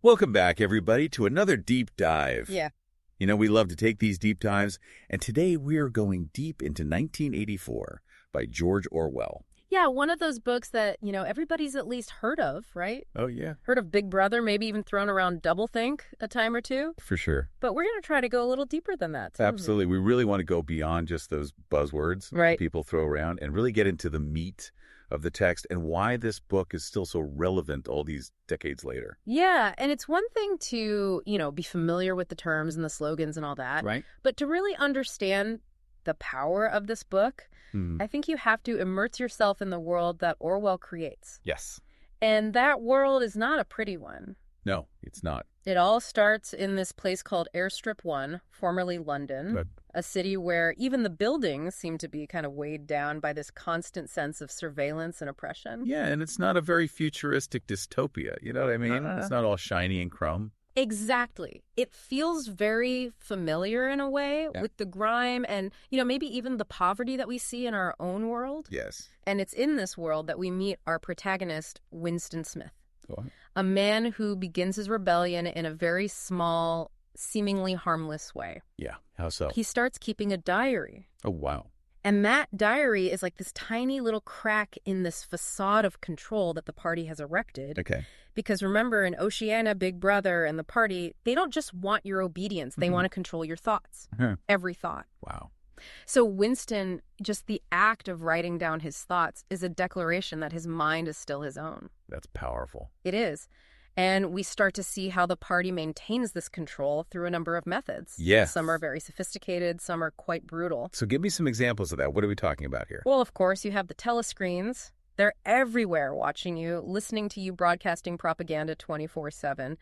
Welcome back, everybody, to another deep dive. Yeah. You know, we love to take these deep dives, and today we're going deep into 1984 by George Orwell. Yeah, one of those books that, everybody's at least heard of, right? Oh, yeah. Heard of Big Brother, maybe even thrown around Doublethink a time or two. For sure. But we're going to try to go a little deeper than that, too. Absolutely. We really want to go beyond just those buzzwords right. people throw around and really get into the meat of the text and why this book is still so relevant all these decades later. Yeah, and it's one thing to, be familiar with the terms and the slogans and all that. Right. But to really understand the power of this book, I think you have to immerse yourself in the world that Orwell creates. Yes. And that world is not a pretty one. No, it's not. It all starts in this place called Airstrip 1, formerly London, a city where even the buildings seem to be kind of weighed down by this constant sense of surveillance and oppression. Yeah, and it's not a very futuristic dystopia. You know what I mean? It's not all shiny and crumb. Exactly. It feels very familiar in a way with the grime and, maybe even the poverty that we see in our own world. Yes. And it's in this world that we meet our protagonist, Winston Smith. What? A man who begins his rebellion in a very small, seemingly harmless way. Yeah. How so? He starts keeping a diary. Oh, wow. And that diary is like this tiny little crack in this facade of control that the party has erected. Okay. Because remember, in Oceania, Big Brother, and the party, they don't just want your obedience. They want to control your thoughts. Every thought. Wow. So Winston, just the act of writing down his thoughts is a declaration that his mind is still his own. That's powerful. It is. And we start to see how the party maintains this control through a number of methods. Yes. Some are very sophisticated, some are quite brutal. So give me some examples of that. What are we talking about here? Well, of course, you have the telescreens. They're everywhere watching you, listening to you, broadcasting propaganda 24/7.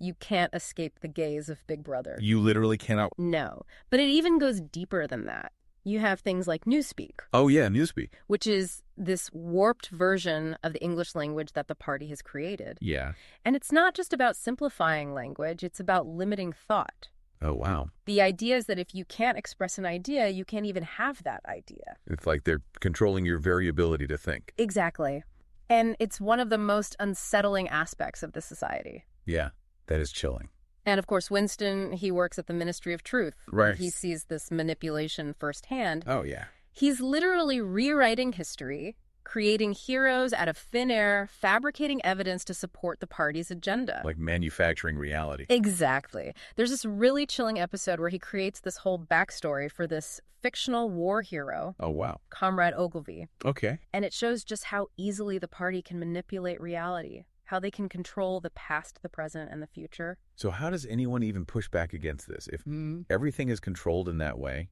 You can't escape the gaze of Big Brother. You literally cannot? No. But it even goes deeper than that. You have things like Newspeak. Oh, yeah, Newspeak. Which is this warped version of the English language that the party has created. Yeah. And it's not just about simplifying language, it's about limiting thought. Oh, wow. The idea is that if you can't express an idea, you can't even have that idea. It's like they're controlling your very ability to think. Exactly. And it's one of the most unsettling aspects of the society. Yeah, that is chilling. And of course, Winston, he works at the Ministry of Truth. Right. He sees this manipulation firsthand. Oh, yeah. He's literally rewriting history, creating heroes out of thin air, fabricating evidence to support the party's agenda. Like manufacturing reality. Exactly. There's this really chilling episode where he creates this whole backstory for this fictional war hero. Oh, wow. Comrade Ogilvy. Okay. And it shows just how easily the party can manipulate reality, how they can control the past, the present, and the future. So how does anyone even push back against this? If everything is controlled in that way,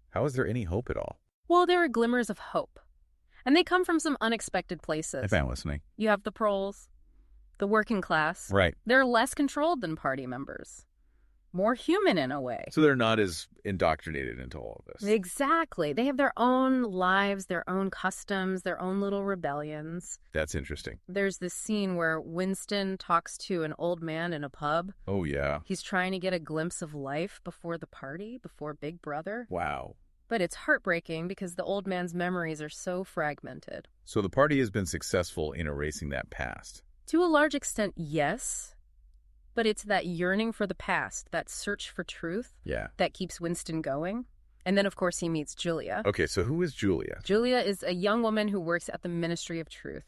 how is there any hope at all? Well, there are glimmers of hope. And they come from some unexpected places. If I'm listening. You have the proles, the working class. Right. They're less controlled than party members. More human in a way. So they're not as indoctrinated into all of this. Exactly. They have their own lives, their own customs, their own little rebellions. That's interesting. There's this scene where Winston talks to an old man in a pub. Oh, yeah. He's trying to get a glimpse of life before the party, before Big Brother. Wow. But it's heartbreaking because the old man's memories are so fragmented. So the party has been successful in erasing that past. To a large extent, yes. But it's that yearning for the past, that search for truth, that keeps Winston going. And then, of course, he meets Julia. Okay, so who is Julia? Julia is a young woman who works at the Ministry of Truth.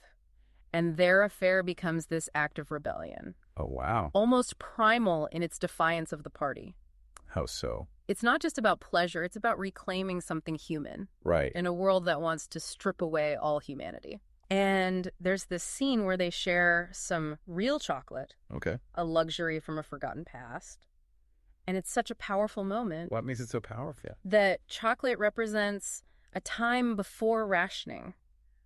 And their affair becomes this act of rebellion. Oh, wow. Almost primal in its defiance of the party. How so? It's not just about pleasure, it's about reclaiming something human. Right. In a world that wants to strip away all humanity. And there's this scene where they share some real chocolate. Okay. A luxury from a forgotten past. And it's such a powerful moment. What makes it so powerful? That chocolate represents a time before rationing,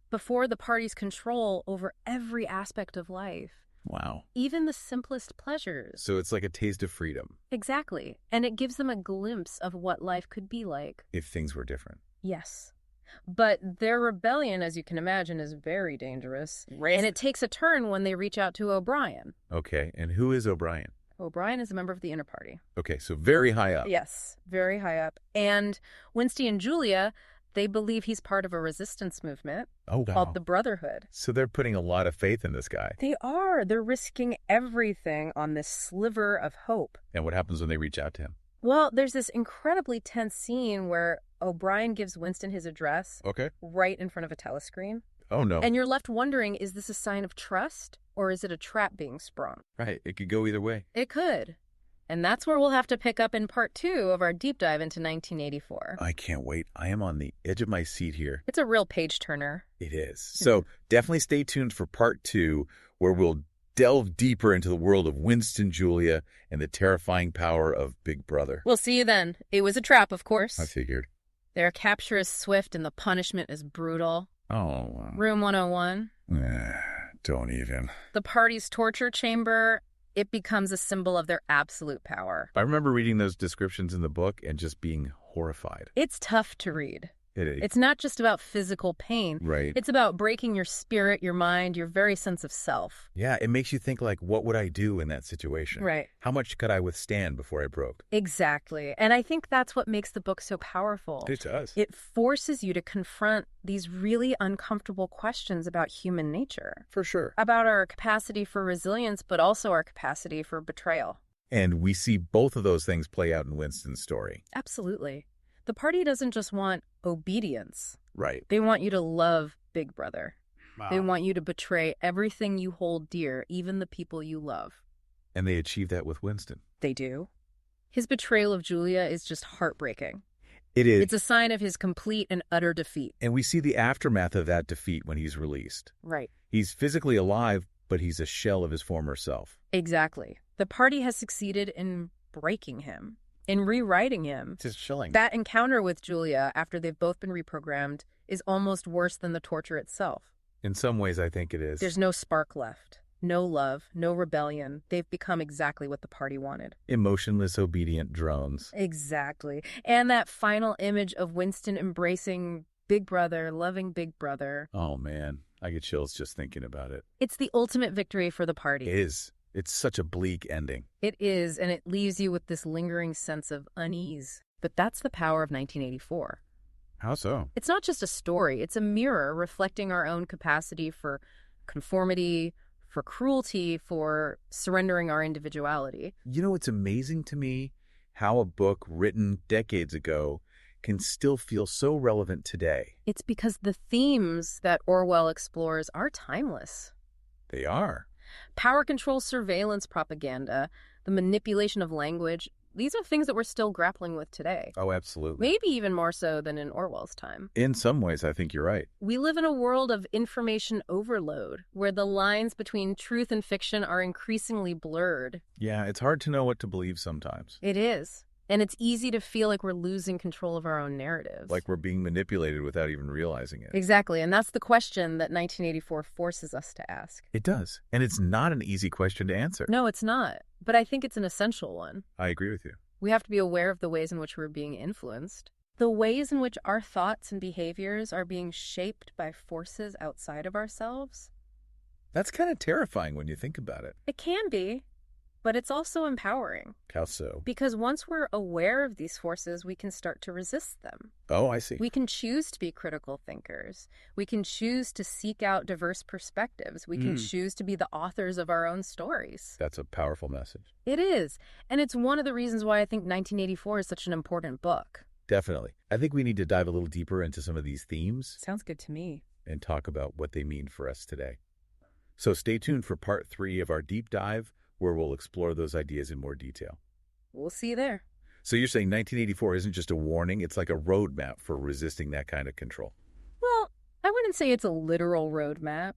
before the party's control over every aspect of life. Wow. Even the simplest pleasures. So it's like a taste of freedom. Exactly. And it gives them a glimpse of what life could be like. If things were different. Yes. But their rebellion, as you can imagine, is very dangerous. And it takes a turn when they reach out to O'Brien. Okay. And who is O'Brien? O'Brien is a member of the Inner Party. Okay. So very high up. Yes. Very high up. And Winston and Julia, They believe he's part of a resistance movement Oh, wow. called the Brotherhood. So they're putting a lot of faith in this guy. They are. They're risking everything on this sliver of hope. And what happens when they reach out to him? Well, there's this incredibly tense scene where O'Brien gives Winston his address right in front of a telescreen. Oh, no. And you're left wondering, is this a sign of trust or is it a trap being sprung? Right. It could go either way. It could. And that's where we'll have to pick up in part 2 of our deep dive into 1984. I can't wait. I am on the edge of my seat here. It's a real page-turner. It is. So definitely stay tuned for part 2, where we'll delve deeper into the world of Winston, Julia, and the terrifying power of Big Brother. We'll see you then. It was a trap, of course. I figured. Their capture is swift and the punishment is brutal. Oh, wow. Room 101. Don't even. The party's torture chamber, it becomes a symbol of their absolute power. I remember reading those descriptions in the book and just being horrified. It's tough to read. It is. It's not just about physical pain. Right. It's about breaking your spirit, your mind, your very sense of self. Yeah, it makes you think, like, what would I do in that situation? Right. How much could I withstand before I broke? Exactly. And I think that's what makes the book so powerful. It does. It forces you to confront these really uncomfortable questions about human nature. For sure. About our capacity for resilience, but also our capacity for betrayal. And we see both of those things play out in Winston's story. Absolutely. The party doesn't just want obedience. Right. They want you to love Big Brother. Wow. They want you to betray everything you hold dear, even the people you love. And they achieve that with Winston. They do. His betrayal of Julia is just heartbreaking. It is. It's a sign of his complete and utter defeat. And we see the aftermath of that defeat when he's released. Right. He's physically alive, but he's a shell of his former self. Exactly. The party has succeeded in breaking him, in rewriting him. Just chilling. That encounter with Julia, after they've both been reprogrammed, is almost worse than the torture itself. In some ways, I think it is. There's no spark left. No love, no rebellion. They've become exactly what the party wanted. Emotionless, obedient drones. Exactly. And that final image of Winston embracing Big Brother, loving Big Brother. Oh, man. I get chills just thinking about it. It's the ultimate victory for the party. It is. It's such a bleak ending. It is, and it leaves you with this lingering sense of unease. But that's the power of 1984. How so? It's not just a story. It's a mirror reflecting our own capacity for conformity, for cruelty, for surrendering our individuality. You know, it's amazing to me how a book written decades ago can still feel so relevant today. It's because the themes that Orwell explores are timeless. They are. Power control, surveillance, propaganda, the manipulation of language, these are things that we're still grappling with today. Oh, absolutely. Maybe even more so than in Orwell's time. In some ways, I think you're right. We live in a world of information overload, where the lines between truth and fiction are increasingly blurred. Yeah, it's hard to know what to believe sometimes. It is. And it's easy to feel like we're losing control of our own narratives. Like we're being manipulated without even realizing it. Exactly. And that's the question that 1984 forces us to ask. It does. And it's not an easy question to answer. No, it's not. But I think it's an essential one. I agree with you. We have to be aware of the ways in which we're being influenced. The ways in which our thoughts and behaviors are being shaped by forces outside of ourselves. That's kind of terrifying when you think about it. It can be. But it's also empowering. How so? Because once we're aware of these forces, we can start to resist them. Oh, I see. We can choose to be critical thinkers. We can choose to seek out diverse perspectives. We can choose to be the authors of our own stories. That's a powerful message. It is. And it's one of the reasons why I think 1984 is such an important book. Definitely. I think we need to dive a little deeper into some of these themes. Sounds good to me. And talk about what they mean for us today. So stay tuned for part 3 of our deep dive, where we'll explore those ideas in more detail. We'll see you there. So you're saying 1984 isn't just a warning, it's like a roadmap for resisting that kind of control. Well, I wouldn't say it's a literal roadmap,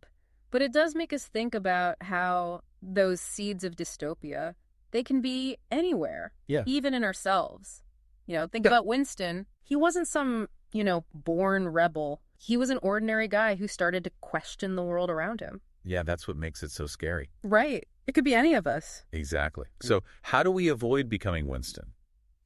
but it does make us think about how those seeds of dystopia, they can be anywhere, even in ourselves. You know, think about Winston. He wasn't some, born rebel. He was an ordinary guy who started to question the world around him. Yeah, that's what makes it so scary. Right. It could be any of us. Exactly. So how do we avoid becoming Winston?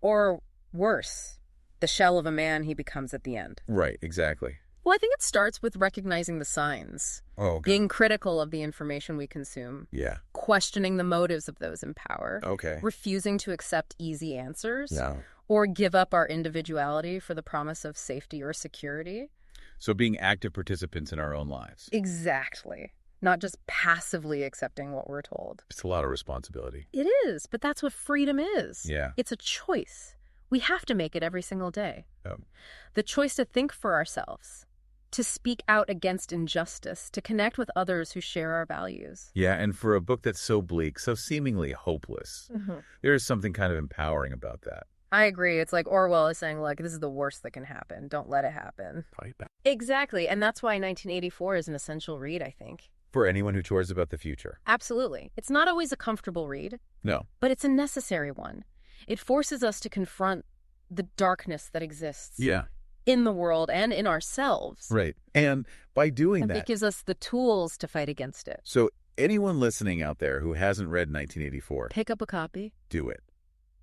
Or worse, the shell of a man he becomes at the end. Right, exactly. Well, I think it starts with recognizing the signs. Oh, okay. Being critical of the information we consume. Yeah. Questioning the motives of those in power. Okay. Refusing to accept easy answers. Yeah. Or give up our individuality for the promise of safety or security. So being active participants in our own lives. Exactly. Not just passively accepting what we're told. It's a lot of responsibility. It is, but that's what freedom is. Yeah. It's a choice. We have to make it every single day. Oh. The choice to think for ourselves, to speak out against injustice, to connect with others who share our values. Yeah, and for a book that's so bleak, so seemingly hopeless, there is something kind of empowering about that. I agree. It's like Orwell is saying, look, this is the worst that can happen. Don't let it happen. Fight back. Exactly. And that's why 1984 is an essential read, I think. For anyone who cares about the future. Absolutely. It's not always a comfortable read. No. But it's a necessary one. It forces us to confront the darkness that exists. Yeah. In the world and in ourselves. Right. And by doing that, it gives us the tools to fight against it. So anyone listening out there who hasn't read 1984, pick up a copy. Do it.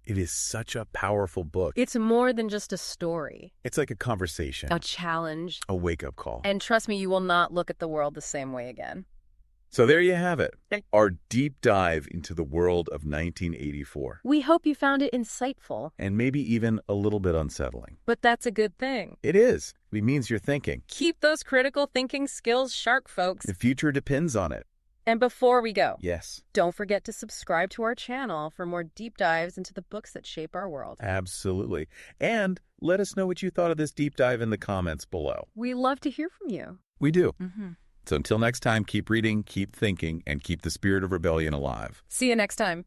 It is such a powerful book. It's more than just a story. It's like a conversation. A challenge. A wake-up call. And trust me, you will not look at the world the same way again. So there you have it. Our deep dive into the world of 1984. We hope you found it insightful. And maybe even a little bit unsettling. But that's a good thing. It is. It means you're thinking. Keep those critical thinking skills sharp, folks. The future depends on it. And before we go, yes, don't forget to subscribe to our channel for more deep dives into the books that shape our world. Absolutely. And let us know what you thought of this deep dive in the comments below. We love to hear from you. We do. So until next time, keep reading, keep thinking, and keep the spirit of rebellion alive. See you next time.